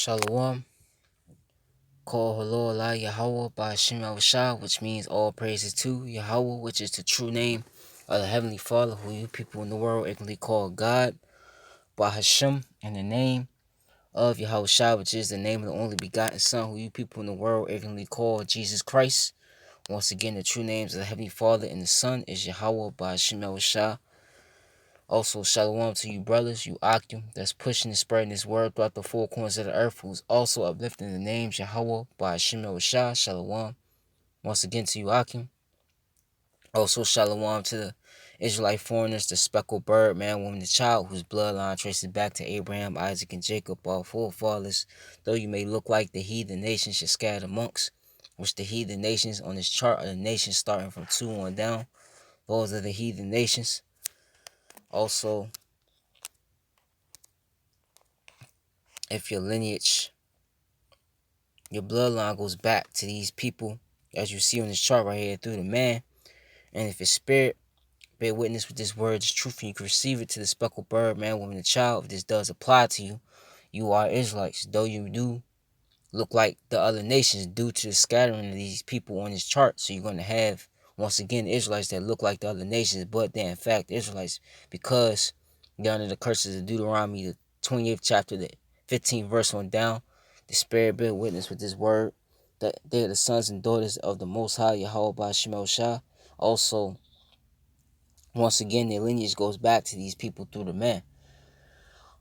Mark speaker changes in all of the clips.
Speaker 1: Shalom, call hello Allah Yahweh by Hashem Shah, which means all praises to Yahweh, which is the true name of the Heavenly Father, who you people in the world ignorantly call God, by Hashem, and the name of Yahweh Shah, which is the name of the only begotten Son, who you people in the world ignorantly call Jesus Christ. Once again, the true names of the Heavenly Father and the Son is Yahweh by Hashem Shah. Also, shalom to you brothers, you Akim, that's pushing and spreading this word throughout the four corners of the earth, who's also uplifting the names Yahweh by Hashem Shah. Shalom. Once again to you Akim. Also, shalom to the Israelite foreigners, the speckled bird, man, woman, and child, whose bloodline traces back to Abraham, Isaac, and Jacob, all forefathers. Though you may look like the heathen nations should scatter amongst, which the heathen nations on this chart are the nations starting from 2 on down. Those are the heathen nations. Also, if your lineage, your bloodline goes back to these people, as you see on this chart right here, through the man, and if his spirit bear witness with this word is truth, and you can receive it to the speckled bird, man, woman, and child, if this does apply to you, you are Israelites, though you do look like the other nations due to the scattering of these people on this chart. So you're going to have, once again, Israelites that look like the other nations, but they're in fact Israelites, because they're under the curses of Deuteronomy, the 28th chapter, the 15th verse on down. The Spirit bear witness with this word that they are the sons and daughters of the Most High Yahweh by Shemel Shah. Also, once again, their lineage goes back to these people through the man.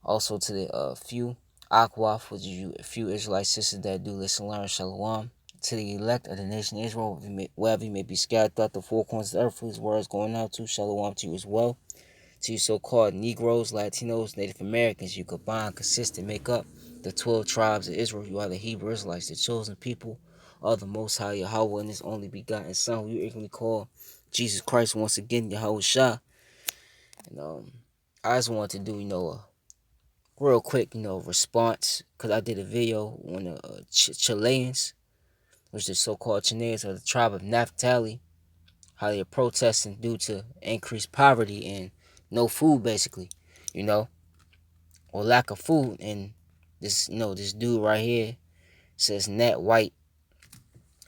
Speaker 1: Also to the few Akwaf, which is a few Israelite sisters that do listen, learn, shalom. To the elect of the nation of Israel, wherever you may be scattered throughout the four corners of the earth, whose words going out to, shalom to you as well. To you so-called Negroes, Latinos, Native Americans, you combine, consist, and make up the 12 tribes of Israel. You are the Hebrew Israelites, the chosen people of the Most High Yahweh and His only begotten Son, who you ignorantly call Jesus Christ. Once again, Yahweh Shah. And I just wanted to do, a real quick, response, because I did a video on the Chileans, which the so-called Chileans of the tribe of Naphtali, how they're protesting due to increased poverty and no food, basically, or lack of food. And this, this dude right here says Nat White.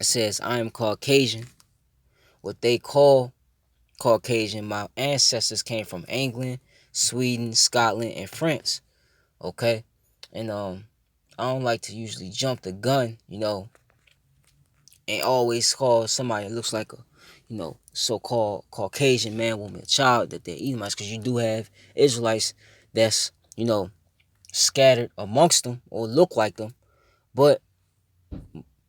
Speaker 1: It says, I am Caucasian. What they call Caucasian, my ancestors came from England, Sweden, Scotland, and France. Okay? And I don't like to usually jump the gun, and always call somebody that looks like a, so-called Caucasian man, woman, child, that they're Edomites, because you do have Israelites that's, scattered amongst them or look like them. But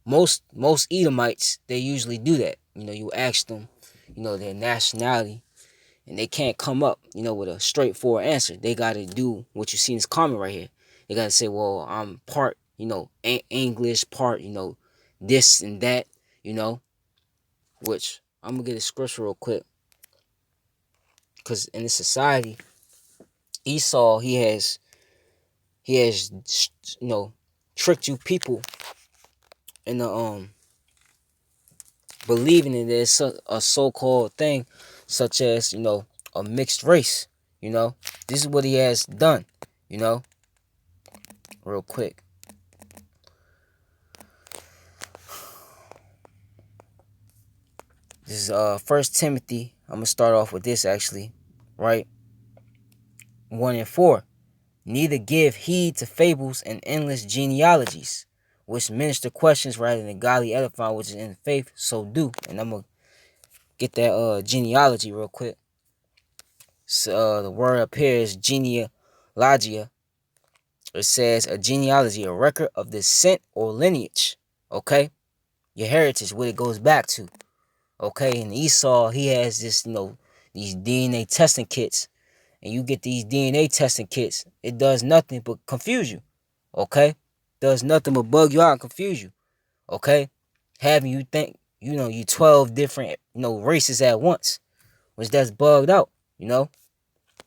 Speaker 1: most Edomites, they usually do that. You ask them, their nationality, and they can't come up, with a straightforward answer. They got to do what you see in this comment right here. They got to say, well, I'm part, English, part, this and that, which I'm going to get a scripture real quick. Because in this society, Esau, he has, tricked you people into believing that there's a so-called thing such as, a mixed race. This is what he has done, real quick. This is 1 Timothy. I'm going to start off with this, actually, right? 1 and 4. Neither give heed to fables and endless genealogies, which minister questions rather than godly edifying, which is in faith, so do. And I'm going to get that genealogy real quick. So the word up here is genealogia. It says a genealogy, a record of descent or lineage. Okay? Your heritage, what it goes back to. Okay? And Esau, he has this, these DNA testing kits. And you get these DNA testing kits, it does nothing but confuse you. Okay? Does nothing but bug you out and confuse you. Okay? Having you think, you 12 different, races at once. Which that's bugged out, The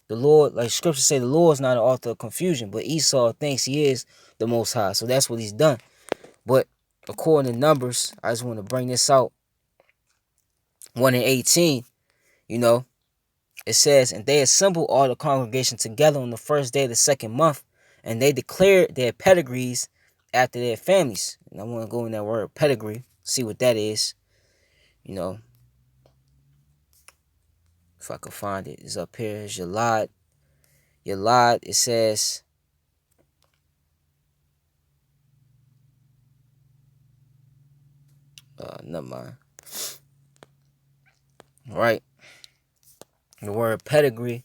Speaker 1: Lord, like scripture say, the Lord's not an author of confusion, but Esau thinks he is the Most High. So that's what he's done. But according to Numbers, I just want to bring this out. 1 and 18, it says, and they assembled all the congregation together on the first day of the second month, and they declared their pedigrees after their families. And I want to go in that word pedigree, see what that is. You know, if I could find it, it's up here. It's Yalad. Yalad, it says, never mind. All right. The word pedigree,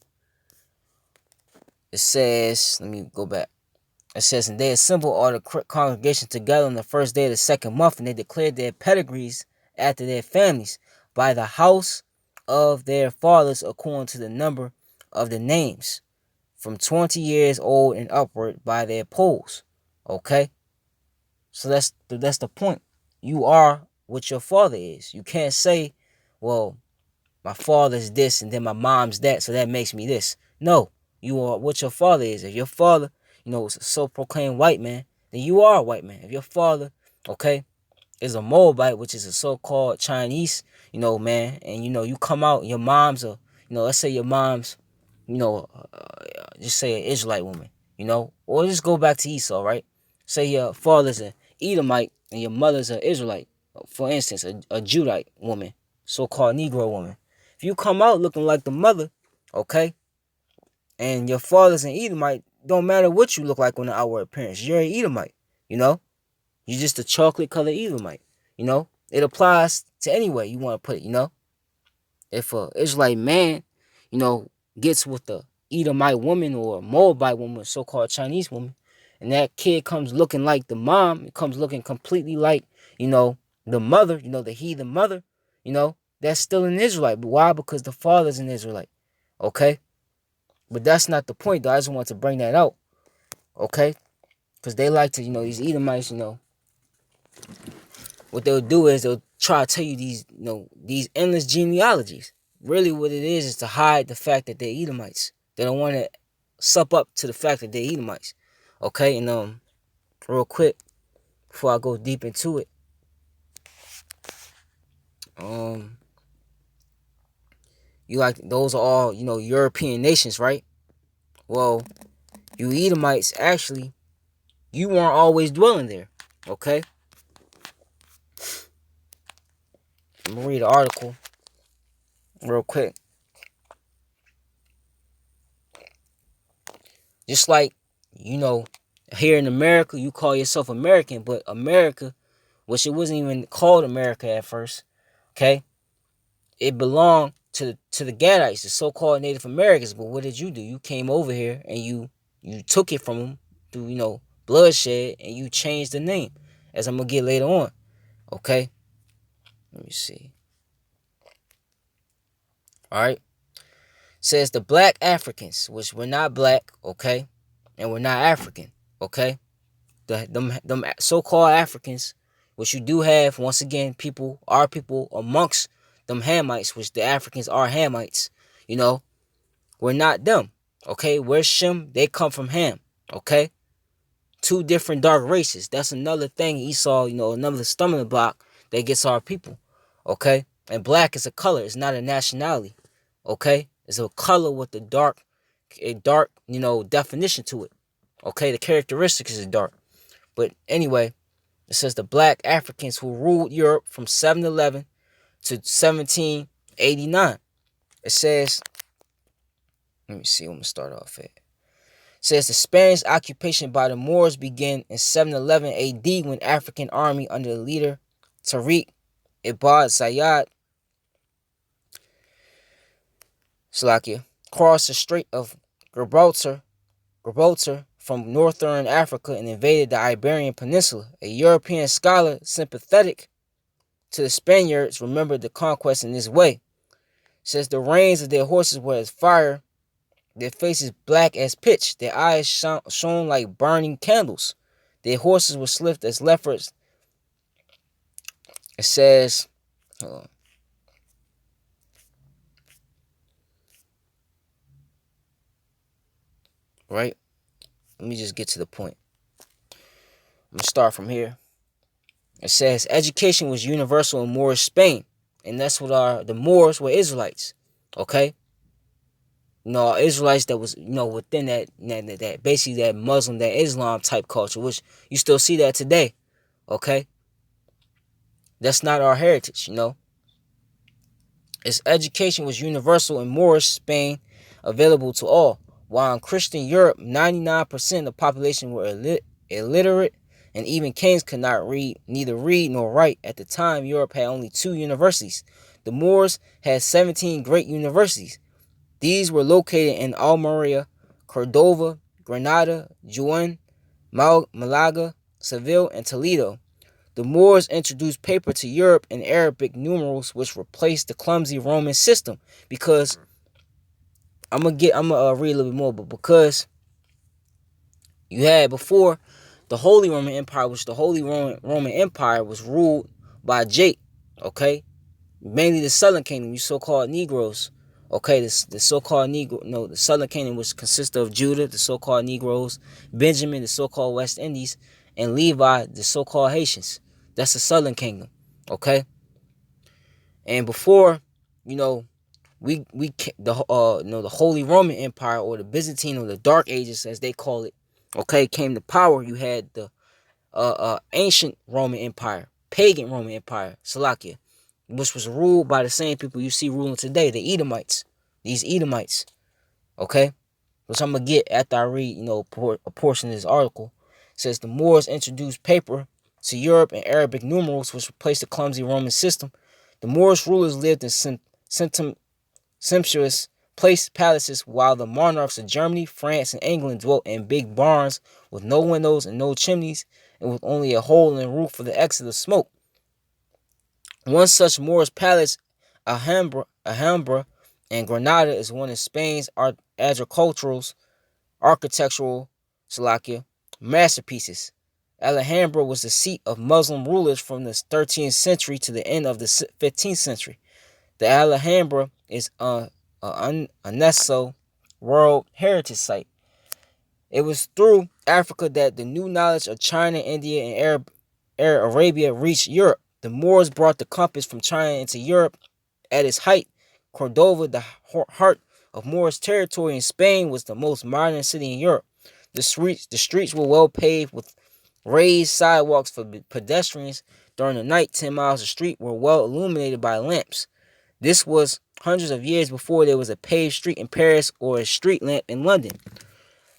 Speaker 1: it says, let me go back. It says, and they assembled all the congregation together on the first day of the second month, and they declared their pedigrees after their families by the house of their fathers according to the number of the names, from 20 years old and upward by their polls. Okay? So that's the point. You are what your father is. You can't say, well, my father's this and then my mom's that, so that makes me this. No, you are what your father is. If your father, is a so-proclaimed white man, then you are a white man. If your father, okay, is a Moabite, which is a so-called Chinese, man, and you come out, your mom's a, let's say your mom's, just say an Israelite woman, or just go back to Esau, right? Say your father's an Edomite and your mother's an Israelite, for instance, a Judite woman, so-called Negro woman. If you come out looking like the mother, okay, and your father's an Edomite, don't matter what you look like on the outward appearance, you're an Edomite, You're just a chocolate colored Edomite, It applies to any way you want to put it, If a Israelite man, gets with the Edomite woman or a Moabite woman, so-called Chinese woman, and that kid comes looking like the mom, it comes looking completely like, the mother, the heathen mother, that's still an Israelite. But why? Because the father's an Israelite. Okay? But that's not the point, though. I just want to bring that out. Okay? Because they like to, these Edomites, what they'll do is they'll try to tell you these endless genealogies. Really what it is to hide the fact that they're Edomites. They don't want to sup up to the fact that they're Edomites. Okay? And real quick, before I go deep into it, those are all, European nations, right? Well, you Edomites, actually, you weren't always dwelling there, okay? I'm gonna read an article real quick. Just like, here in America, you call yourself American, but America, which it wasn't even called America at first, okay? It belonged to the Gadites, the so-called Native Americans. But what did you do? You came over here and you took it from them through, bloodshed, and you changed the name, as I'm gonna get later on. Okay? Let me see. Alright. Says the black Africans, which we're not black, okay? And we're not African, okay? Them so-called Africans, which you do have, once again, people amongst them Hamites, which the Africans are Hamites, we're not them, okay? We're Shem, they come from Ham, okay? Two different dark races. That's another thing Esau, another stumbling block that gets our people, okay? And black is a color, it's not a nationality, okay? It's a color with a dark, definition to it, okay? The characteristics is dark. But anyway, it says the black Africans who ruled Europe from 711 to 1789. It says, let me see, I'm going to start off at. It says the Spanish occupation by the Moors began in 711 AD when African army under the leader Tariq Ibn Ziyad crossed the Strait of Gibraltar from northern Africa and invaded the Iberian Peninsula. A European scholar sympathetic to the Spaniards remembered the conquest in this way. Says the reins of their horses were as fire, their faces black as pitch, their eyes shone like burning candles. Their horses were swift as leopards. It says, hold on. Right? Let me just get to the point. I'm going to start from here. It says, education was universal in Moorish Spain. And that's what the Moors were Israelites. Okay? Israelites that was, within that basically that Muslim, that Islam type culture, which you still see that today. Okay, that's not our heritage. Its education was universal in Moorish Spain, available to all, while in Christian Europe, 99% of the population were illiterate, and even kings could not neither read nor write. At the time, Europe had only 2 universities. The Moors had 17 great universities. These were located in Almeria, Cordova, Granada, Jaén, Malaga, Seville, and Toledo. The Moors introduced paper to Europe and Arabic numerals, which replaced the clumsy Roman system. Because I'm gonna read a little bit more, but because you had before the Holy Roman Empire, which the Holy Roman Empire was ruled by Jake, okay, mainly the Southern Kingdom, you so-called Negroes. Okay, the so-called Negro, the Southern Kingdom, which consists of Judah, the so-called Negroes, Benjamin, the so-called West Indies, and Levi, the so-called Haitians. That's the Southern Kingdom. Okay, and before, the Holy Roman Empire, or the Byzantine, or the Dark Ages as they call it, okay, came to power. You had the ancient Roman Empire, pagan Roman Empire, Salakia, which was ruled by the same people you see ruling today, the Edomites. These Edomites, okay? Which I'm going to get after I read, a portion of this article. It says the Moors introduced paper to Europe and Arabic numerals, which replaced the clumsy Roman system. The Moorish rulers lived in sumptuous palaces, while the monarchs of Germany, France, and England dwelt in big barns with no windows and no chimneys, and with only a hole in the roof for the exit of smoke. One such Moorish palace, Alhambra, and Granada, is one of Spain's architectural masterpieces. Alhambra was the seat of Muslim rulers from the 13th century to the end of the 15th century. The Alhambra is a UNESCO World Heritage Site. It was through Africa that the new knowledge of China, India, and Arabia reached Europe. The Moors brought the compass from China into Europe. At its height, Cordova, the heart of Moorish territory in Spain, was the most modern city in Europe. The streets were well paved with raised sidewalks for pedestrians. During the night, 10 miles of street were well illuminated by lamps. This was hundreds of years before there was a paved street in Paris or a street lamp in London.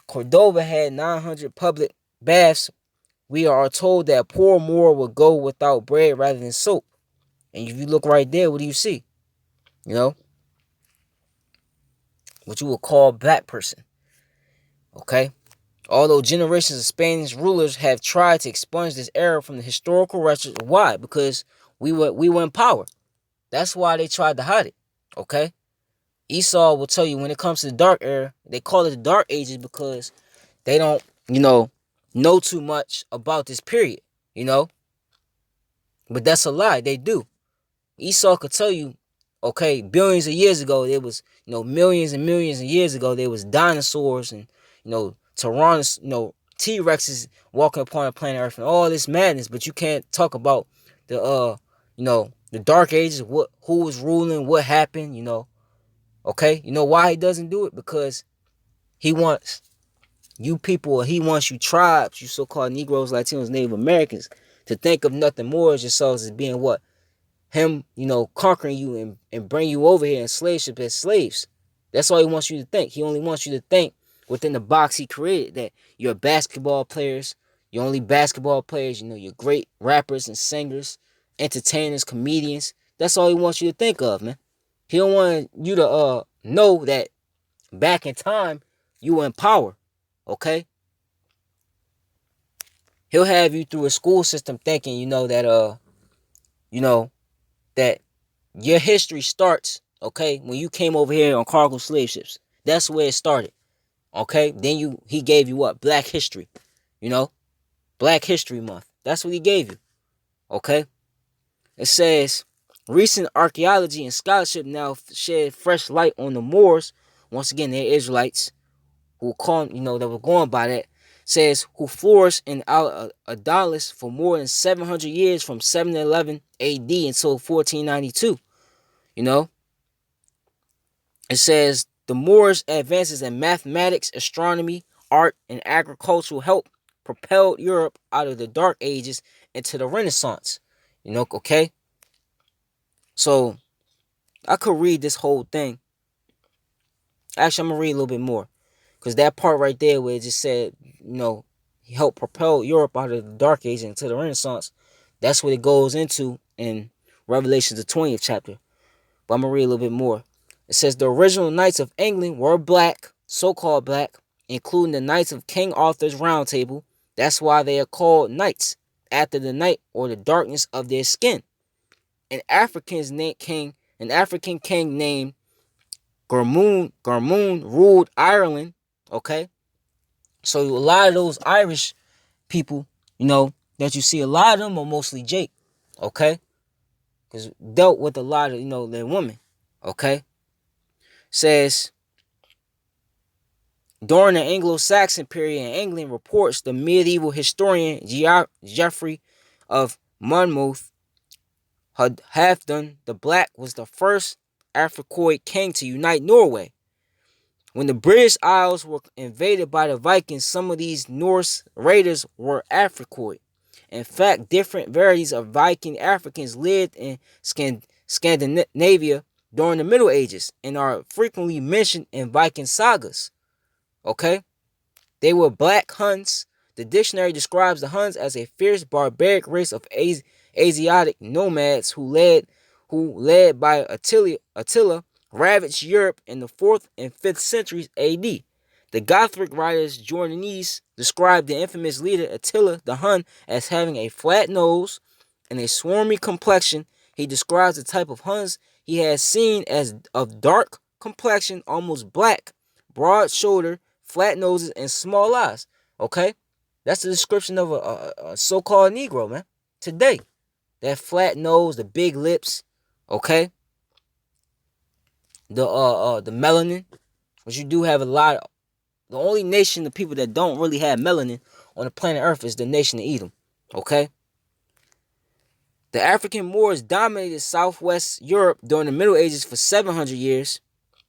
Speaker 1: Cordova had 900 public baths. We are told that a poor Moor would go without bread rather than soap. And if you look right there, what do you see? What you would call a black person. Okay? Although generations of Spanish rulers have tried to expunge this era from the historical records. Why? Because we were in power. That's why they tried to hide it. Okay? Esau will tell you when it comes to the dark era, they call it the Dark Ages because they don't, know too much about this period, But that's a lie. They do. Esau could tell you, okay, billions of years ago, there was, millions and millions of years ago, there was dinosaurs and, Tyrannosaurus, T-Rexes walking upon the planet Earth and all this madness, but you can't talk about the, the Dark Ages, who was ruling, what happened, Okay? You know why he doesn't do it? Because he wants you people, or he wants you tribes, you so-called Negroes, Latinos, Native Americans, to think of nothing more as yourselves as being what? Him, conquering you and bring you over here in slave ship as slaves. That's all he wants you to think. He only wants you to think within the box he created, that you're basketball players, you're only basketball players, you're great rappers and singers, entertainers, comedians. That's all he wants you to think of, man. He don't want you to know that back in time you were in power. Okay? He'll have you through a school system thinking, that that your history starts, okay, when you came over here on cargo slave ships. That's where it started. Okay? Then he gave you what? Black history. Black History Month. That's what he gave you. Okay? It says recent archaeology and scholarship now shed fresh light on the Moors. Once again, they're Israelites who that were going by that. Says who flourished in Al-Andalus for more than 700 years, from 711 AD until 1492. It says The Moors' advances in mathematics, astronomy, art, and agriculture helped propel Europe out of the Dark Ages into the Renaissance. Okay? So, I could read this whole thing. Actually, I'm going to read a little bit more. Because that part right there where it just said, he helped propel Europe out of the Dark Age into the Renaissance. That's what it goes into in Revelation, the 20th chapter. But I'm going to read a little bit more. It says the original knights of England were black, so-called black, including the knights of King Arthur's Round Table. That's why they are called knights, after the night or the darkness of their skin. An African king named Gormoon ruled Ireland. Okay, so a lot of those Irish people, that you see, a lot of them are mostly Jake. Okay, because dealt with a lot of their women. Okay, says during the Anglo-Saxon period in England, reports the medieval historian Geoffrey of Monmouth Halfdan the Black was the first Africoid king to unite Norway. When the British Isles were invaded by the Vikings, some of these Norse raiders were Africoid. In fact, different varieties of Viking Africans lived in Scandinavia during the Middle Ages and are frequently mentioned in Viking sagas. Okay? They were black Huns. The dictionary describes the Huns as a fierce barbaric race of Asiatic nomads who led by Attila, ravaged Europe in the 4th and 5th centuries AD. The Gothic writers Jordanes described the infamous leader Attila the Hun as having a flat nose and a swarmy complexion. He describes the type of Huns he has seen as of dark complexion, almost black, broad shoulder, flat noses, and small eyes. Okay? That's the description of a so-called Negro, man. Today. That flat nose, the big lips, okay? The melanin. But you do have a lot of, the only nation of people that don't really have melanin on the planet Earth is the nation of Edom. Okay? The African Moors dominated Southwest Europe during the Middle Ages for 700 years.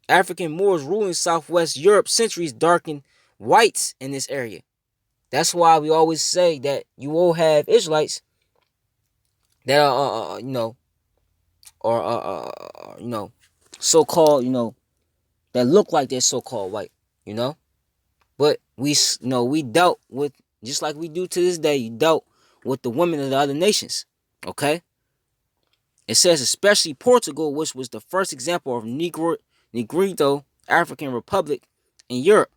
Speaker 1: African Moors ruling Southwest Europe centuries darkened whites in this area. That's why we always say that you will have Israelites that are, so-called, that look like they're so-called white, But we dealt with, just like we do to this day, you dealt with the women of the other nations, okay? It says especially Portugal, which was the first example of Negrito African Republic in Europe.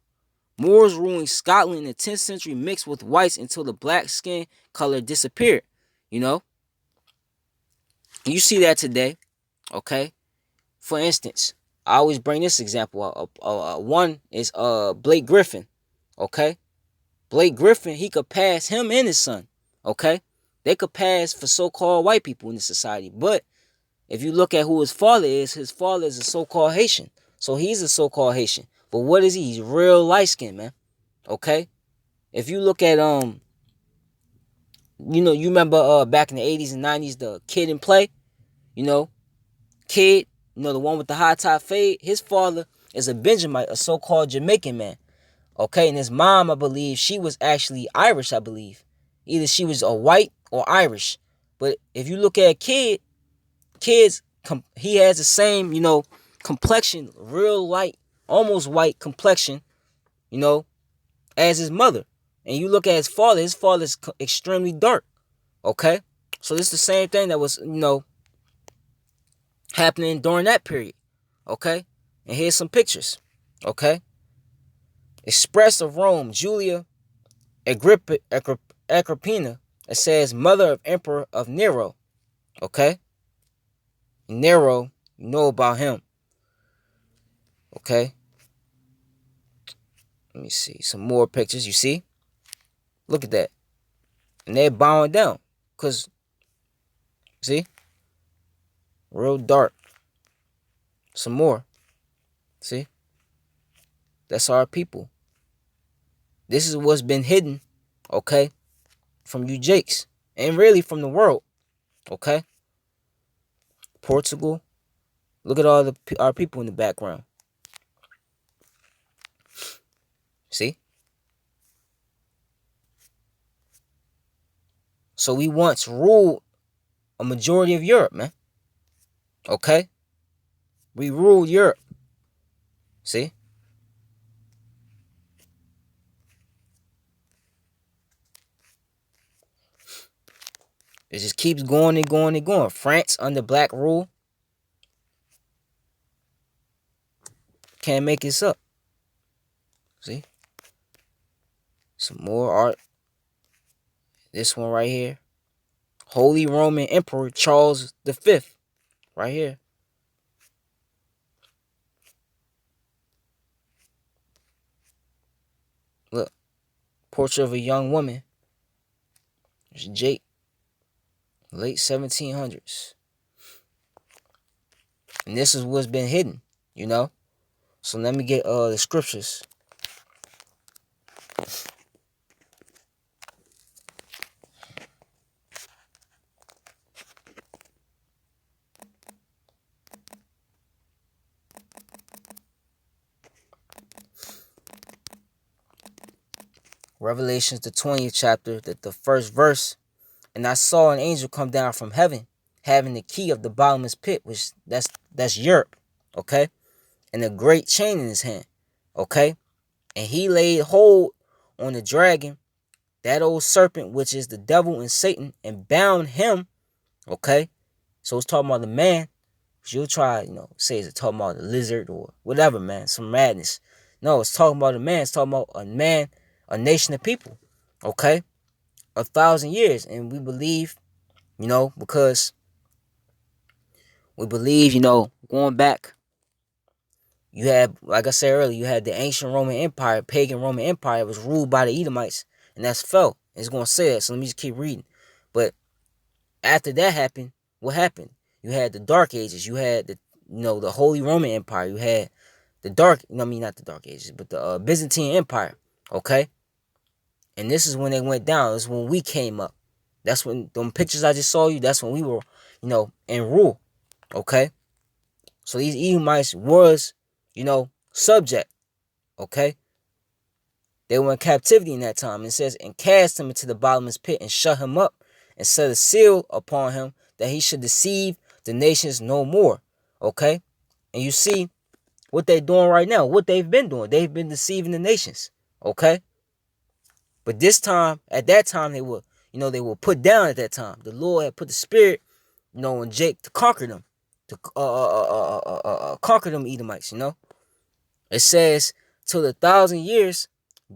Speaker 1: Moors ruling Scotland in the 10th century mixed with whites until the black skin color disappeared, You see that today, okay? For instance, I always bring this example up. One is Blake Griffin, okay? Blake Griffin, he could pass him and his son, okay? They could pass for so-called white people in the society. But if you look at who his father is a so-called Haitian. So he's a so-called Haitian. But what is he? He's real light-skinned, man, okay? If you look at, you remember back in the 80s and 90s, the Kid and Play, Kid, the one with the high top fade, his father is a Benjamite, a so-called Jamaican man. Okay, and his mom, I believe, she was actually Irish, I believe. Either she was a white or Irish. But if you look at he has the same, complexion, real light, almost white complexion, as his mother. And you look at his father's extremely dark. Okay? So this is the same thing that was, happening during that period. Okay? And here's some pictures. Okay? Express of Rome, Julia Agrippina. It says mother of Emperor of Nero. Okay? Nero, you know about him. Okay? Let me see. Some more pictures, you see? Look at that. And they're bowing down. Because, see? Real dark. Some more. See? That's our people. This is what's been hidden, okay, from you Jakes. And really from the world, okay? Portugal. Look at all our people in the background. See? So we once ruled a majority of Europe, man. Okay? We ruled Europe. See? It just keeps going and going and going. France under black rule. Can't make this up. See? Some more art. This one right here. Holy Roman Emperor Charles V. Right here. Look. Portrait of a young woman. It's Jake. Late 1700s. And this is what's been hidden, you know? So let me get the scriptures. Revelations, the 20th chapter, the first verse. And I saw an angel come down from heaven, having the key of the bottomless pit, which that's Europe, okay? And a great chain in his hand, okay? And he laid hold on the dragon, that old serpent, which is the devil and Satan, and bound him, okay? So it's talking about the man. You'll try, say it's talking about the lizard or whatever, man, some madness. No, it's talking about a man. It's talking about a man, a nation of people, okay? 1,000 years. And we believe, because we believe, going back, you had, like I said earlier, you had the ancient Roman Empire, pagan Roman Empire. It was ruled by the Edomites, and that's fell. It's going to say that, so let me just keep reading. But after that happened, what happened? You had the Dark Ages. You had the Holy Roman Empire. You had the not the Dark Ages, but the Byzantine Empire, okay? And this is when they went down. This is when we came up. That's when, them pictures I just saw you, that's when we were, in rule, okay? So these Edomites was, subject, okay? They were in captivity in that time. It says, and cast him into the bottomless pit and shut him up and set a seal upon him that he should deceive the nations no more, okay? And you see what they're doing right now, what they've been doing. They've been deceiving the nations, okay? But this time, at that time, they were put down at that time. The Lord had put the spirit, in Jake to conquer them, to conquer them Edomites, It says, till the 1,000 years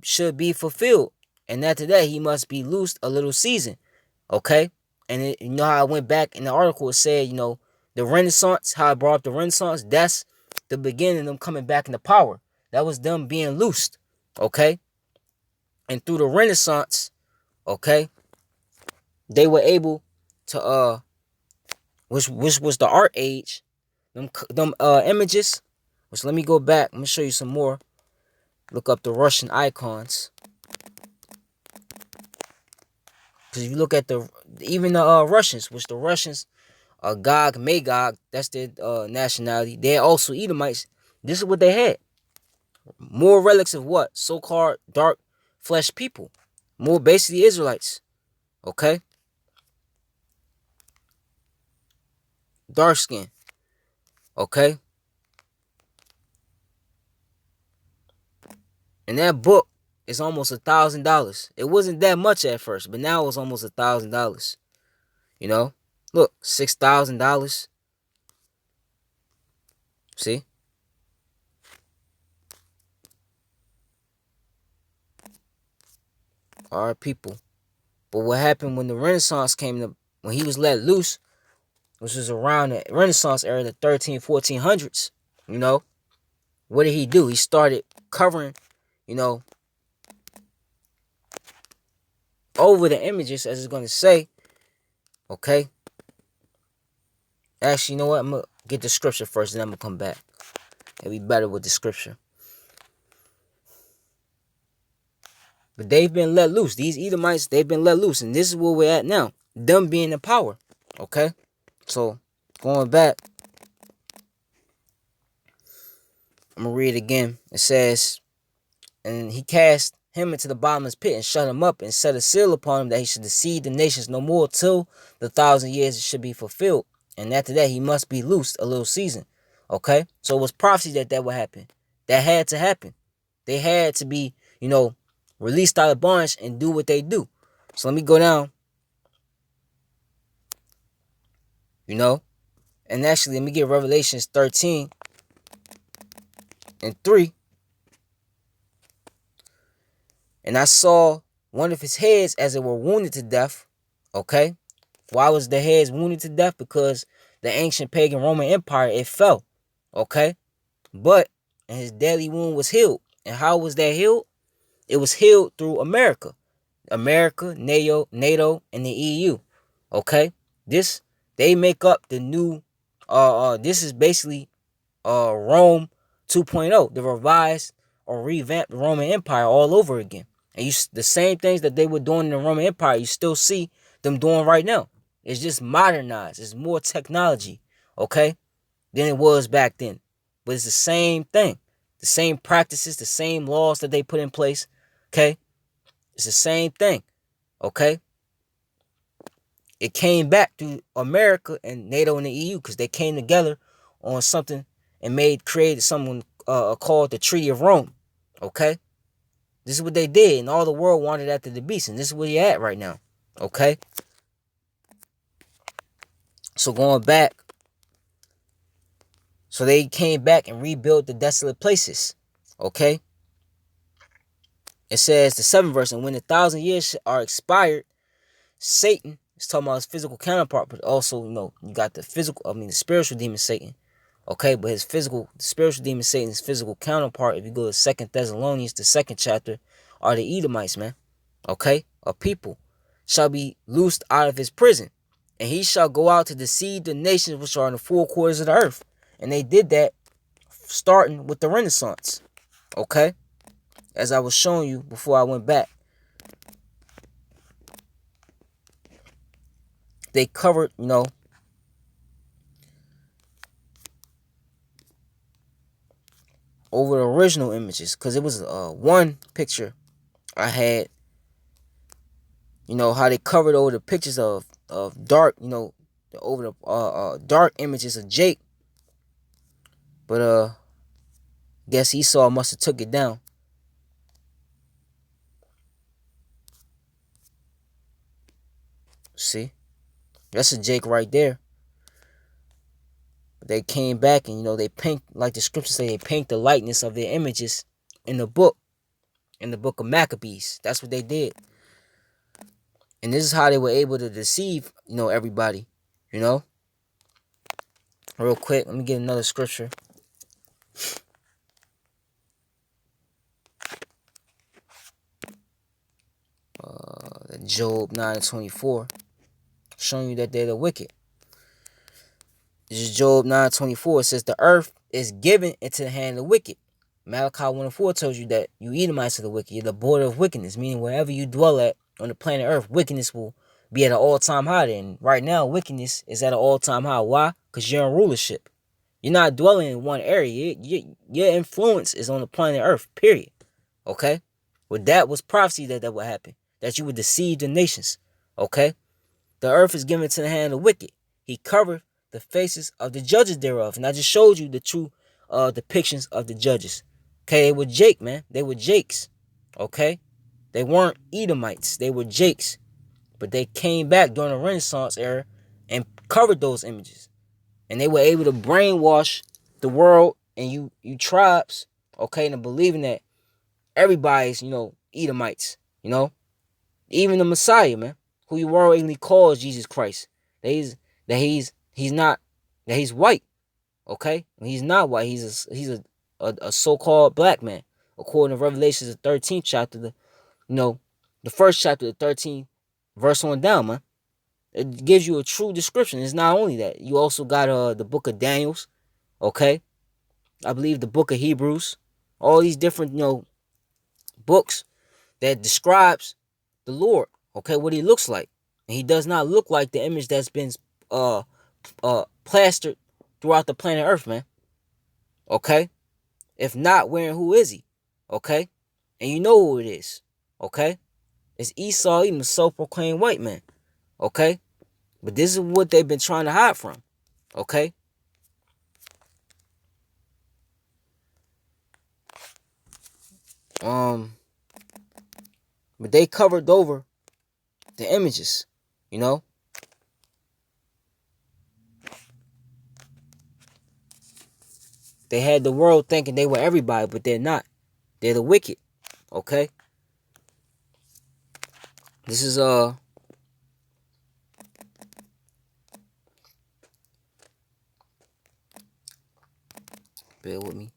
Speaker 1: should be fulfilled. And after that, he must be loosed a little season, okay? And you know how I went back in the article, it said, the Renaissance, how I brought up the Renaissance, that's the beginning of them coming back into power. That was them being loosed, okay? And through the Renaissance, okay, they were able to, which was the art age, them images, which let me go back, I'm going to show you some more. Look up the Russian icons. Because if you look at even the Russians, which the Russians, Gog, Magog, that's their nationality. They're also Edomites. This is what they had. More relics of what? So-called dark flesh people. More basically Israelites. Okay? Dark skin. Okay? And that book is almost $1,000. It wasn't that much at first, but now it's almost $1,000. Look, $6,000. See? Our people. But what happened when the Renaissance came, when he was let loose, which was around the Renaissance era, the 1400s, what did he do? He started covering, over the images, as it's going to say, okay? Actually, you know what? I'm going to get the scripture first, and then I'm going to come back. It'll be better with the scripture. But they've been let loose. These Edomites, they've been let loose. And this is where we're at now. Them being in power. Okay? So, going back. I'm going to read it again. It says, And he cast him into the bottomless pit and shut him up and set a seal upon him that he should deceive the nations no more till the 1,000 years should be fulfilled. And after that, he must be loosed a little season. Okay? So it was prophecy that that would happen. That had to happen. They had to be, released out of bondage and do what they do. So let me go down, and actually let me get Revelations 13 and 3. And I saw one of his heads as it were wounded to death. Okay? Why was the heads wounded to death? Because the ancient pagan Roman Empire, it fell. Okay? And his deadly wound was healed. And how was that healed? It was healed through America. America, NATO, and the EU. Okay? They make up the new, this is basically Rome 2.0, the revised or revamped Roman Empire all over again. And the same things that they were doing in the Roman Empire, you still see them doing right now. It's just modernized. It's more technology, okay, than it was back then. But it's the same thing. The same practices, the same laws that they put in place, okay? It's the same thing, okay? It came back to America and NATO and the EU because they came together on something and created something called the Treaty of Rome, okay? This is what they did, and all the world wanted after the beast, and this is where you're at right now, okay? So going back, so they came back and rebuilt the desolate places, okay? It says, the 7th verse, and when the 1,000 years are expired, Satan is talking about his physical counterpart, but also, you got the spiritual demon Satan, okay? But the spiritual demon Satan's physical counterpart, if you go to 2 Thessalonians, the 2nd chapter, are the Edomites, man, okay? A people shall be loosed out of his prison, and he shall go out to deceive the nations which are in the four quarters of the earth. And they did that starting with the Renaissance, okay? As I was showing you before I went back. They covered, over the original images. Because it was one picture I had, how they covered over the pictures of dark, over the dark images of Jake. But guess Esau must have took it down. See? That's a Jake right there. But they came back and, they paint, like the scriptures say, they paint the likeness of their images in the book of Maccabees. That's what they did. And this is how they were able to deceive, everybody, Real quick, let me get another scripture. Job 9:24, showing you that they're the wicked. This is Job 9:24. It says, the earth is given into the hand of the wicked. Malachi 1:4 tells you that you Edomites are the wicked. You're the border of wickedness, meaning wherever you dwell at on the planet Earth, wickedness will be at an all-time high. And right now, wickedness is at an all-time high. Why? Because you're in rulership. You're not dwelling in one area. Your influence is on the planet Earth, period. Okay? Well, that was prophecy that would happen. That you would deceive the nations. Okay? The earth is given to the hand of the wicked. He covered the faces of the judges thereof. And I just showed you the true depictions of the judges. Okay? They were Jake, man. They were Jakes. Okay? They weren't Edomites. They were Jakes. But they came back during the Renaissance era and covered those images. And they were able to brainwash the world and you tribes, okay, into believing that everybody's, Edomites, Even the Messiah, man, who you worldly calls Jesus Christ. He's white, okay? He's not white. He's a so-called black man, according to Revelations, the 13th chapter, the first chapter, the 13th verse on down, man. It gives you a true description. It's not only that. You also got the book of Daniels, okay? I believe the book of Hebrews. All these different, books that describes the Lord, okay, what he looks like. And he does not look like the image that's been plastered throughout the planet Earth, man. Okay? If not, where and who is he? Okay? And you know who it is. Okay? It's Esau, even the self-proclaimed white man. Okay? But this is what they've been trying to hide from. Okay? But they covered over the images, you know. They had the world thinking they were everybody, but they're not. They're the wicked. Okay? This is bear with me.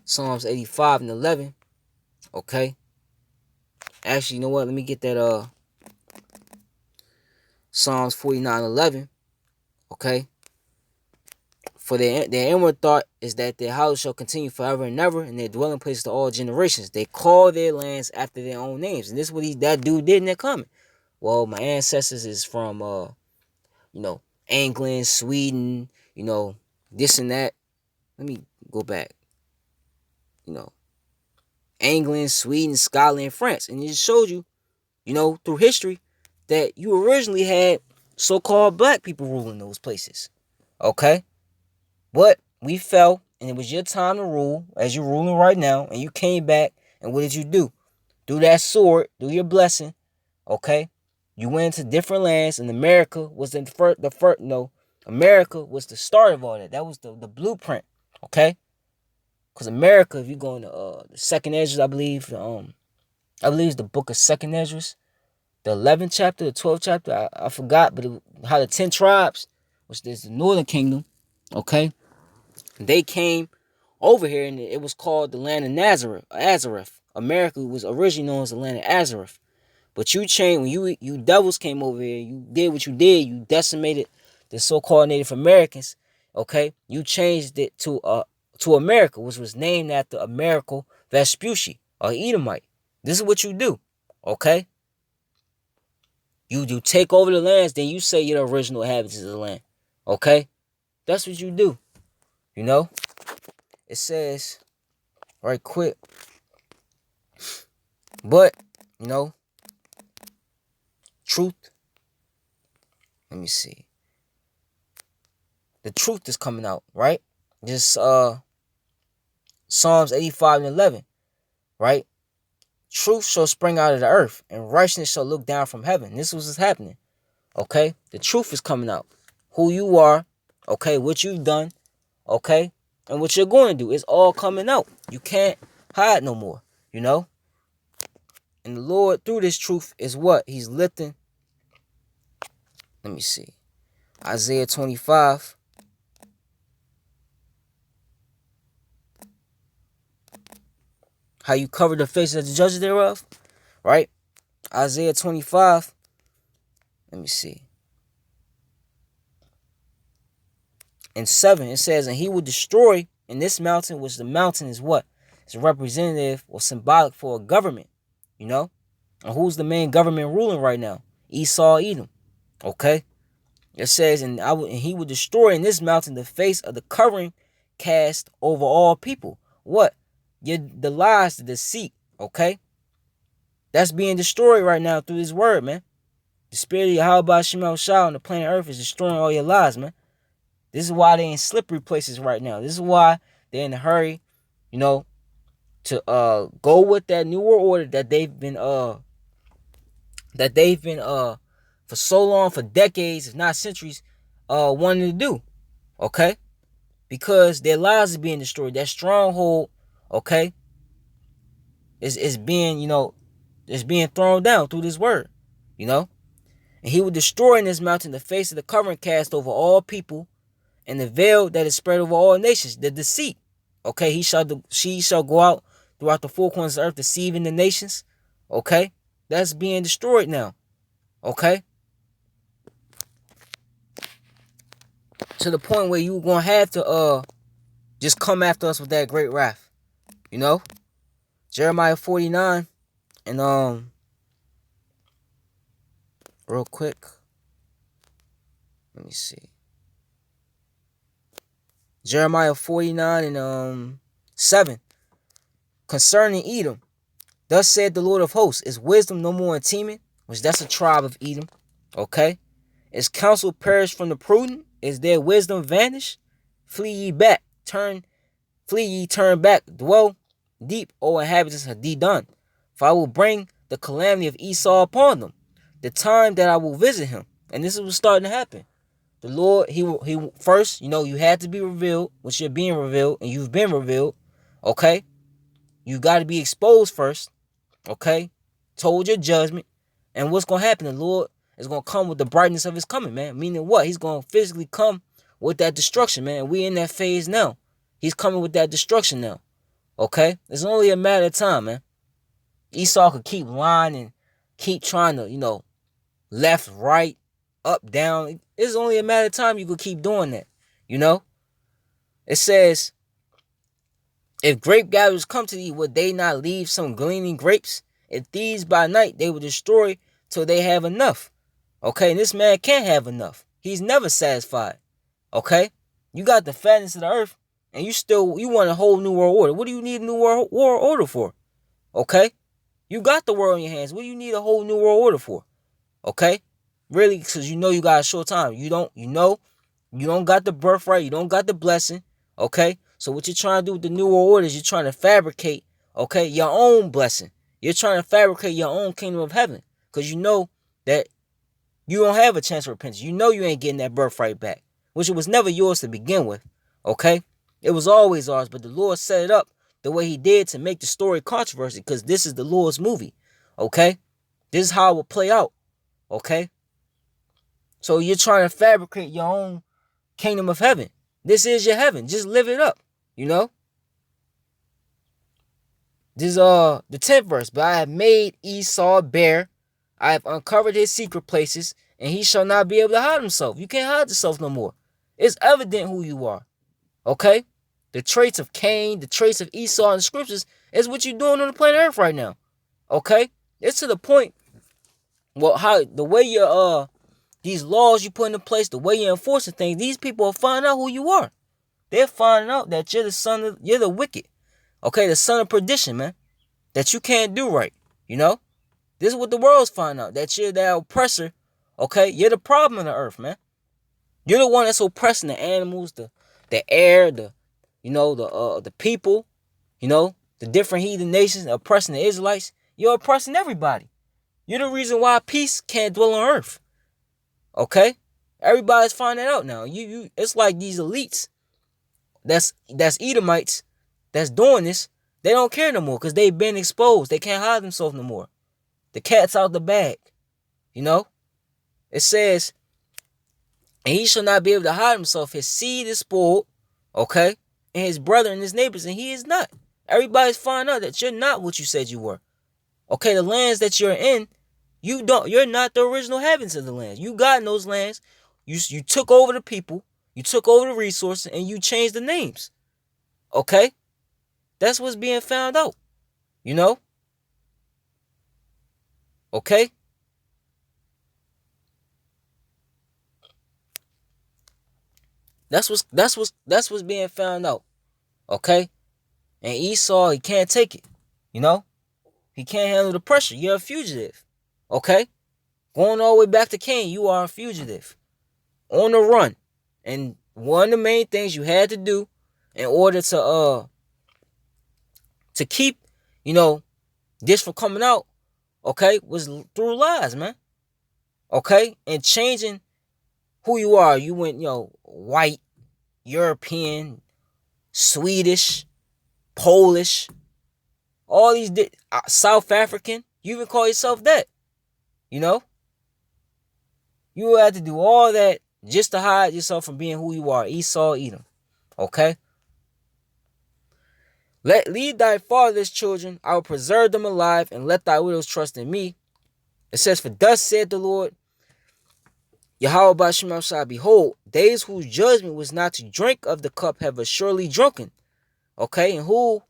Speaker 1: Psalms 85 and 11. Okay? Actually, you know what? Let me get that Psalms 49:11. Okay? For their inward thought is that their house shall continue forever and ever, and their dwelling place to all generations. They call their lands after their own names. And this is what that dude did in that comment. Well, my ancestors is from England, Sweden, this and that. Let me go back. England, Sweden, Scotland, France. And it just showed you, through history, that you originally had so-called black people ruling those places. Okay? But we fell, and it was your time to rule, as you're ruling right now, and you came back, and what did you do? Through that sword, through your blessing, okay? You went into different lands, and America was America was the start of all that. That was the blueprint, okay? Because America, if you go into the Second Esdras, I believe it's the book of Second Esdras, the 11th chapter, the 12th chapter, I forgot, but how the 10 tribes, which is the northern kingdom, okay? They came over here, and it was called the land of Azareth. America was originally known as the land of Azareth. But you changed when you devils came over here. You did what you did. You decimated the so-called Native Americans. Okay, you changed it to America, which was named after Americo Vespucci, or Edomite. This is what you do. Okay, you take over the lands, then you say you're the original inhabitants of the land. Okay, that's what you do. It says right quick, but truth. Let me see. The truth is coming out, right? Just Psalms 85 and 11, right? Truth shall spring out of the earth, and righteousness shall look down from heaven. This was what's happening. Okay? The truth is coming out. Who you are, okay, what you've done, okay, and what you're going to do. It's all coming out. You can't hide no more, And the Lord, through this truth, is what? He's lifting. Let me see. Isaiah 25. How you cover the faces of the judges thereof, right? Isaiah 25. Let me see. In 7, it says, and he will destroy in this mountain, which the mountain is what? It's a representative or symbolic for a government, And who's the main government ruling right now? Esau, Edom. Okay? It says, and he will destroy in this mountain the face of the covering cast over all people. What? The lies, the deceit, okay? That's being destroyed right now through this word, man. The spirit of Yahweh Shemel Shah on the planet Earth is destroying all your lies, man. This is why they're in slippery places right now. This is why they're in a hurry, to go with that new world order that they've been for so long, for decades, if not centuries, wanting to do. Okay? Because their lives are being destroyed. That stronghold, okay, is being, is being thrown down through this word. And he will destroy in this mountain the face of the covering cast over all people, and the veil that is spread over all nations, the deceit. Okay, she shall go out throughout the four corners of the earth, deceiving the nations. Okay, that's being destroyed now. Okay, to the point where you gonna have to just come after us with that great wrath. Jeremiah 49 and real quick. Let me see. Jeremiah 49 and 7. Concerning Edom, Thus said the Lord of hosts, is wisdom no more in Teman, which that's a tribe of Edom, okay? Is counsel perished from the prudent? Is their wisdom vanished? Flee ye back, turn back, dwell deep, O inhabitants of Dedan. For I will bring the calamity of Esau upon them, the time that I will visit him. And this is what's starting to happen. The Lord, he first, you had to be revealed, which you're being revealed, and you've been revealed, okay? You got to be exposed first, okay? Told your judgment. And what's going to happen? The Lord is going to come with the brightness of his coming, man. Meaning what? He's going to physically come with that destruction, man. We in that phase now. He's coming with that destruction now, okay? It's only a matter of time, man. Esau could keep lying and keep trying to, left, right, up, down. It's only a matter of time you could keep doing that, It says, if grape gatherers come to thee, would they not leave some gleaning grapes? If thieves by night, they will destroy till they have enough. Okay, and this man can't have enough. He's never satisfied. Okay? You got the fatness of the earth, and you want a whole new world order. What do you need a new world order for? Okay? You got the world in your hands. What do you need a whole new world order for? Okay? Really, because you got a short time. You don't got the birthright. You don't got the blessing. Okay? So what you're trying to do with the new world order is you're trying to fabricate, okay, your own blessing. You're trying to fabricate your own kingdom of heaven. Because you know that you don't have a chance of repentance. You know you ain't getting that birthright back. Which it was never yours to begin with. Okay? It was always ours. But the Lord set it up the way he did to make the story controversy. Because this is the Lord's movie. Okay? This is how it will play out. Okay? So you're trying to fabricate your own kingdom of heaven. This is your heaven. Just live it up. This is the 10th verse. But I have made Esau bare. I have uncovered his secret places, and he shall not be able to hide himself. You can't hide yourself no more. It's evident who you are. Okay? The traits of Cain, the traits of Esau in the scriptures is what you're doing on the planet Earth right now. Okay? It's to the point, the way you're these laws you put into place, the way you're enforcing things, these people are finding out who you are. They're finding out that you're the wicked. Okay, the son of perdition, man. That you can't do right. This is what the world's finding out. That you're that oppressor. Okay, you're the problem in the earth, man. You're the one that's oppressing the animals, the air, the people, the different heathen nations, oppressing the Israelites. You're oppressing everybody. You're the reason why peace can't dwell on earth. Okay? Everybody's finding out now. It's like these elites that's Edomites that's doing this. They don't care no more because they've been exposed. They can't hide themselves no more. The cat's out the bag. It says, and he shall not be able to hide himself. His seed is spoiled, okay? And his brother and his neighbors, and he is not. Everybody's finding out that you're not what you said you were. Okay, the lands that you're in, you're not the original inhabitants of the lands. You got in those lands. You took over the people, you took over the resources, and you changed the names. Okay? That's what's being found out. Okay? That's what's being found out. Okay? And Esau, he can't take it. He can't handle the pressure. You're a fugitive. Okay? Going all the way back to Cain, you are a fugitive. On the run. And one of the main things you had to do in order to keep, this from coming out, okay, was through lies, man. Okay? And changing who you are. You went, white, European, Swedish, Polish, all these South African. You even call yourself that. You had to do all that just to hide yourself from being who you are. Esau, Edom. Okay? Lead thy fatherless children. I will preserve them alive, and let thy widows trust in me. It says, for thus said the Lord, Yahweh Ba'ashem Shah, behold, days whose judgment was not to drink of the cup have assuredly drunken. Okay? And who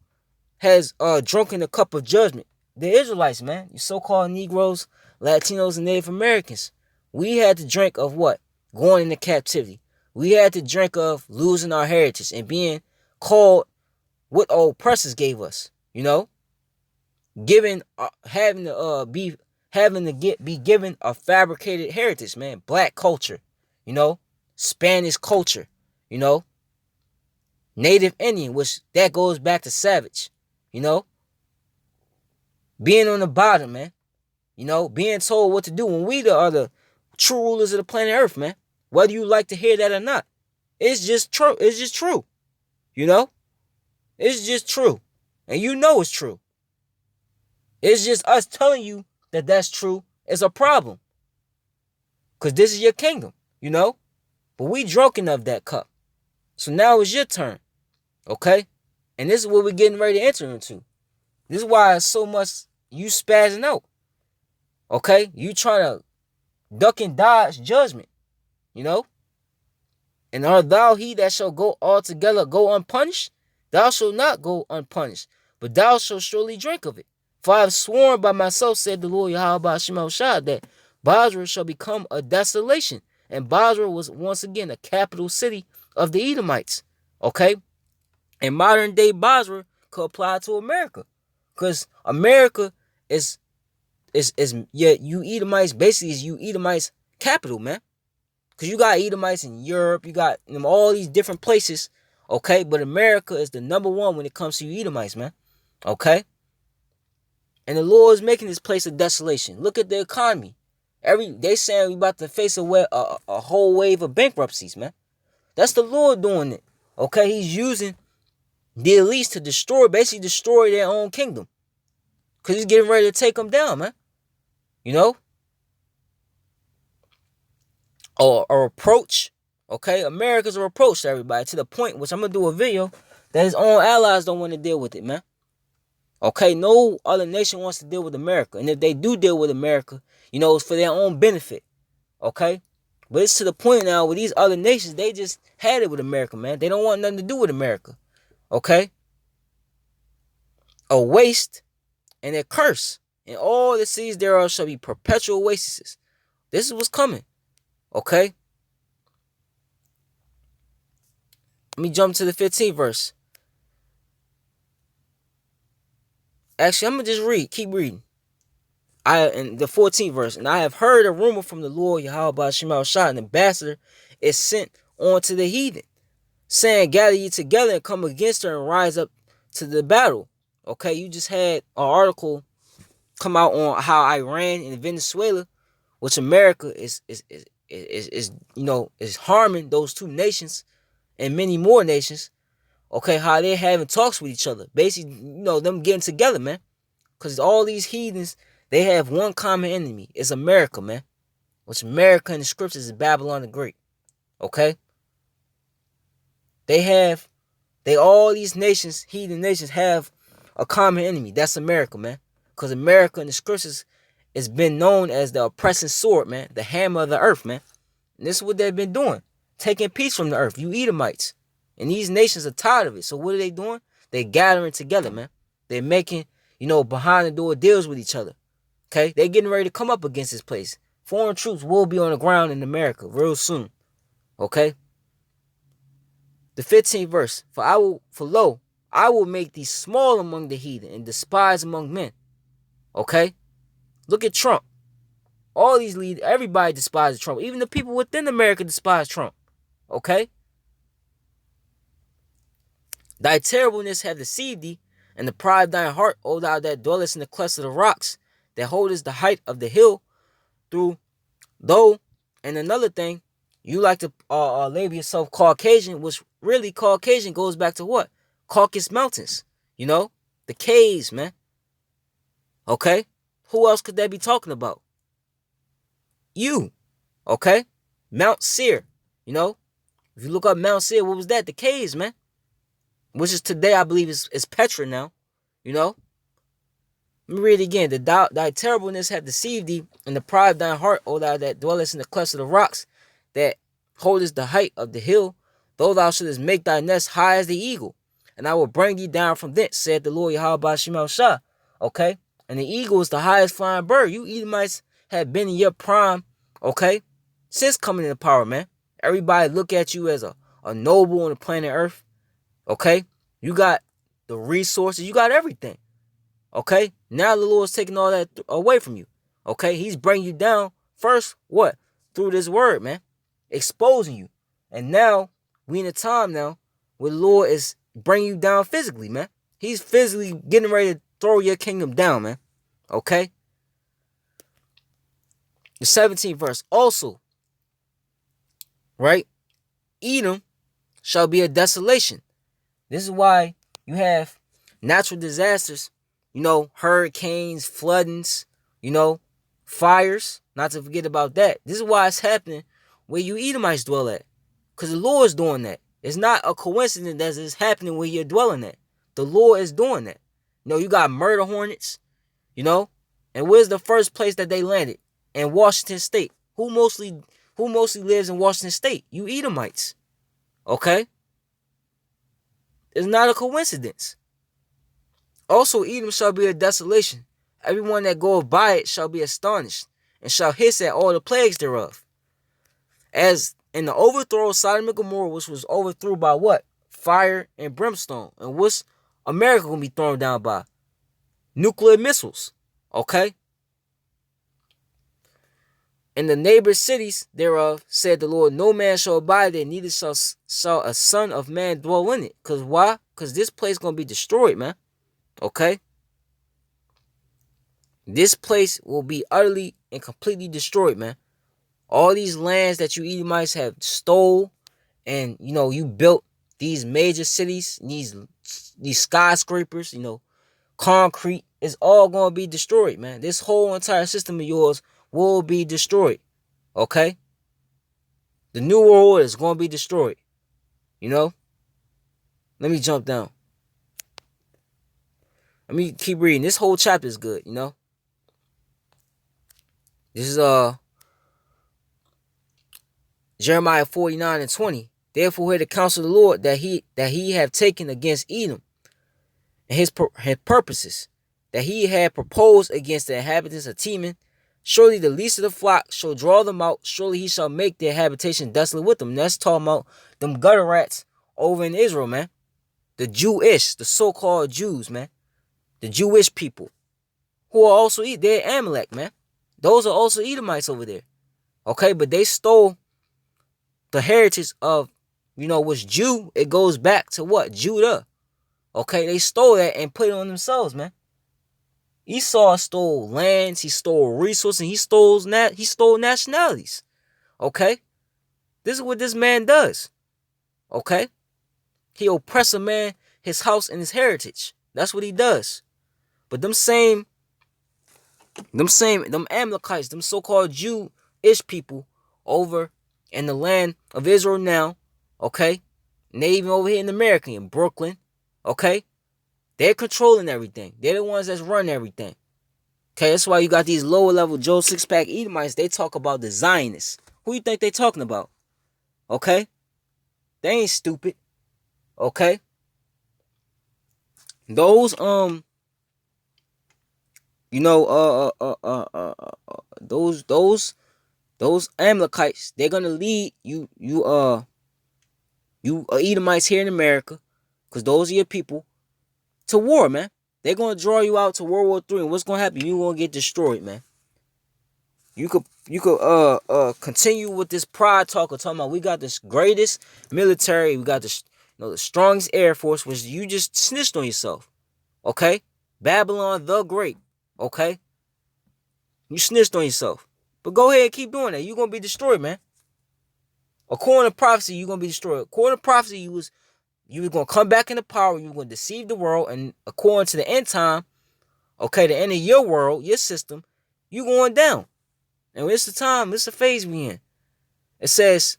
Speaker 1: has drunken the cup of judgment? The Israelites, man. You so-called Negroes, Latinos, and Native Americans. We had to drink of what? Going into captivity. We had to drink of losing our heritage and being called what our oppressors gave us. given be given a fabricated heritage, man. Black culture, you know, Spanish culture, you know, Native Indian, which that goes back to savage, you know, being on the bottom, man, you know, being told what to do when we are the true rulers of the planet Earth, man. Whether you like to hear that or not, it's just true. It's just true, you know. It's just true, and you know it's true. It's just us telling you that that's true is a problem, cause this is your kingdom, you know. But we drunken of that cup, so now it's your turn, okay? And this is what we're getting ready to enter into. This is why it's so much you spazzing out, okay? You trying to duck and dodge judgment, you know. And art thou he that shall go altogether go unpunished? Thou shalt not go unpunished, but thou shalt surely drink of it. For I have sworn by myself, said the Lord Yahweh Shema Shah, that Basra shall become a desolation. And Basra was once again a capital city of the Edomites. Okay? And modern day Basra could apply to America. Because America is you Edomites, basically is you Edomites capital, man. Because you got Edomites in Europe, you got all these different places, okay? But America is the number one when it comes to you Edomites, man, okay? And the Lord is making this place a desolation. Look at the economy. They saying we about to face a whole wave of bankruptcies, man. That's the Lord doing it, okay? He's using the elites to basically destroy their own kingdom. Because he's getting ready to take them down, man, you know? Or approach, okay? America's a reproach to everybody to the point which I'm going to do a video that his own allies don't want to deal with it, man. Okay, no other nation wants to deal with America. And if they do deal with America, you know, it's for their own benefit, okay? But it's to the point now where these other nations, they just had it with America, man. They don't want nothing to do with America, okay? A waste and a curse. And all the cities thereof shall be perpetual wastes. This is what's coming. Okay? Let me jump to the 15th verse. Actually, I'm going to just keep reading. In the 14th verse. And I have heard a rumor from the Lord Yahweh Shema Shah, an ambassador is sent on to the heathen, saying, gather ye together and come against her and rise up to the battle. Okay, you just had an article come out on how Iran and Venezuela, which America is harming those two nations and many more nations. Okay, how they're having talks with each other, basically, them getting together, man. Because all these heathens, they have one common enemy. It's America, man. Which America in the scriptures is Babylon the Great. Okay, all these nations, heathen nations, have a common enemy. That's America, man. Because America in the scriptures has been known as the oppressing sword, man. The hammer of the earth, man. And this is what they've been doing. Taking peace from the earth. You Edomites. And these nations are tired of it. So what are they doing? They're gathering together, man. They're making, behind the door deals with each other. Okay? They're getting ready to come up against this place. Foreign troops will be on the ground in America real soon. Okay? The 15th verse. For lo, I will make thee small among the heathen and despised among men. Okay? Look at Trump. All these leaders, everybody despises Trump. Even the people within America despise Trump. Okay? Thy terribleness hath deceived thee, and the pride of thine heart, O thou that dwellest in the clefts of the rocks, that holdest the height of the hill, and another thing, you like to label yourself Caucasian, which really Caucasian goes back to what? Caucasus Mountains. The caves, man. Okay? Who else could that be talking about? You. Okay? Mount Seir. If you look up Mount Seir, what was that? The caves, man. Which is today, I believe, is Petra now. Let me read it again. Thy terribleness hath deceived thee, and the pride of thine heart, O thou that dwellest in the clefts of the rocks, that holdest the height of the hill, though thou shouldest make thy nest high as the eagle, and I will bring thee down from thence, said the Lord Yahweh Shema Shah. Okay? And the eagle is the highest flying bird. You Edomites have been in your prime, okay, since coming into power, man. Everybody look at you as a noble on the planet Earth. Okay? You got the resources. You got everything. Okay? Now the Lord's taking all that away from you. Okay? He's bringing you down first, what? Through this word, man. Exposing you. And now, we in a time now where the Lord is bringing you down physically, man. He's physically getting ready to throw your kingdom down, man. Okay? The 17th verse. Also, right? Edom shall be a desolation. This is why you have natural disasters, hurricanes, floodings, fires. Not to forget about that. This is why it's happening where you Edomites dwell at. Because the Lord is doing that. It's not a coincidence that it's happening where you're dwelling at. The Lord is doing that. You got murder hornets, and where's the first place that they landed? In Washington State. Who mostly lives in Washington State? You Edomites. Okay? It's not a coincidence. Also, Edom shall be a desolation. Everyone that goeth by it shall be astonished, and shall hiss at all the plagues thereof. As in the overthrow of Sodom and Gomorrah, which was overthrown by what? Fire and brimstone. And what's America going to be thrown down by? Nuclear missiles. Okay? In the neighbor cities thereof, said the Lord, no man shall abide there, neither shall a son of man dwell in it. Because why? Because this place going to be destroyed, man. Okay? This place will be utterly and completely destroyed, man. All these lands that you Edomites have stole, and, you built these major cities, these skyscrapers, concrete, is all going to be destroyed, man. This whole entire system of yours will be destroyed. Okay? The New World Order is going to be destroyed. Let me jump down. Let me keep reading. This whole chapter is good, This is Jeremiah 49:20. Therefore hear the counsel of the Lord that he have taken against Edom, and his purposes that he had proposed against the inhabitants of Teman. Surely the least of the flock shall draw them out. Surely he shall make their habitation desolate with them. And that's talking about them gutter rats over in Israel, man. The so-called Jews, man. The Jewish people. Who are also, they're Amalek, man. Those are also Edomites over there. Okay, but they stole the heritage of, which Jew, it goes back to what? Judah. Okay, they stole that and put it on themselves, man. Esau stole lands, he stole resources, and he stole nationalities. Okay? This is what this man does. Okay? He oppress a man, his house, and his heritage. That's what he does. But them Amalekites, them so-called Jewish people over in the land of Israel now, okay? And they even over here in America, in Brooklyn, okay? They're controlling everything. They're the ones that's running everything. Okay, that's why you got these lower level Joe Sixpack Edomites. They talk about the Zionists. Who you think they talking about? Okay? They ain't stupid. Okay? Those those Amalekites, they're gonna lead you Edomites here in America, because those are your people, to war, man. They're gonna draw you out to World War III, and what's gonna happen? You're gonna get destroyed, man. You could continue with this pride talk of talking about we got this greatest military, we got this the strongest air force, which you just snitched on yourself. Okay? Babylon the Great. Okay? You snitched on yourself. But go ahead and keep doing that. You're gonna be destroyed, man. According to prophecy, you're gonna be destroyed. According to prophecy, you was gonna come back into power, you were gonna deceive the world, and according to the end time, okay, the end of your world, your system, you going down. And it's the time, it's the phase we in. It says,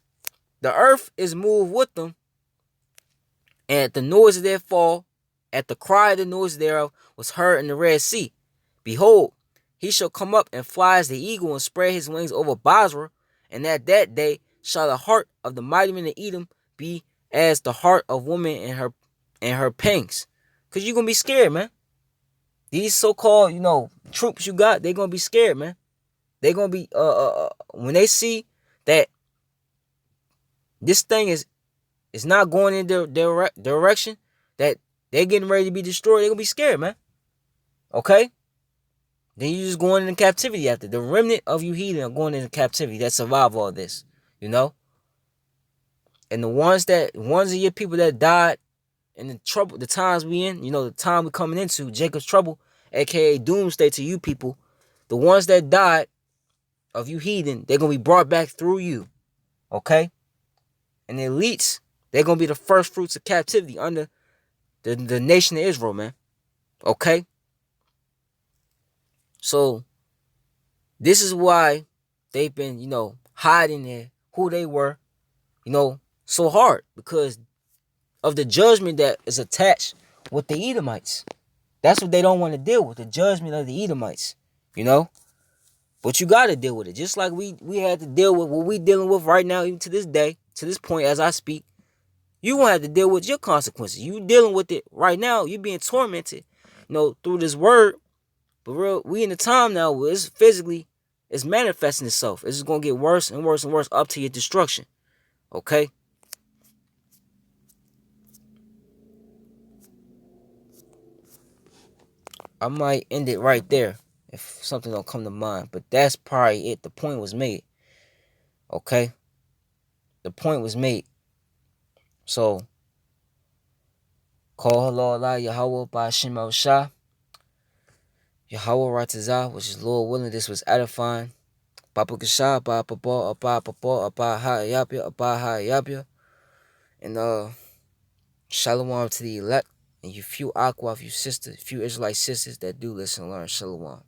Speaker 1: the earth is moved with them, and at the noise of their fall, at the cry of the noise thereof was heard in the Red Sea. Behold, he shall come up and fly as the eagle and spread his wings over Basra, and at that day shall the heart of the mighty men of Edom be as the heart of woman in her pangs. Because you're going to be scared, man. These so-called, troops you got, they're going to be scared, man. They're going to be, when they see that this thing is not going in their direction, that they're getting ready to be destroyed, they're going to be scared, man. Okay? Then you just going into captivity after. The remnant of you heathen are going into captivity that survive all this. You know? And the ones of your people that died in the trouble, the times we in, the time we coming into, Jacob's trouble, aka doomsday to you people, the ones that died of you heathen, they're gonna be brought back through you. Okay? And the elites, they're gonna be the first fruits of captivity under the nation of Israel, man. Okay? So this is why they've been, hiding there who they were, so hard, because of the judgment that is attached with the Edomites. That's what they don't want to deal with, the judgment of the Edomites, you know? But you got to deal with it. Just like we had to deal with what we dealing with right now, even to this day, to this point as I speak. You won't have to deal with your consequences. You dealing with it right now. You being tormented, through this word. But real, we in the time now where it's physically, it's manifesting itself. It's just going to get worse and worse and worse up to your destruction. Okay? I might end it right there if something don't come to mind. But that's probably it. The point was made. Okay? The point was made. So, call Allah Yahweh by Hashem El Shah. Yahweh Ratazah, which is Lord willing, this was edifying. Papa Kasha, Papa Papa Hayapia, Hayapia. And Shalom to the elect. And you few Aqua, you sisters, few Israelite sisters that do listen and learn. Shalom.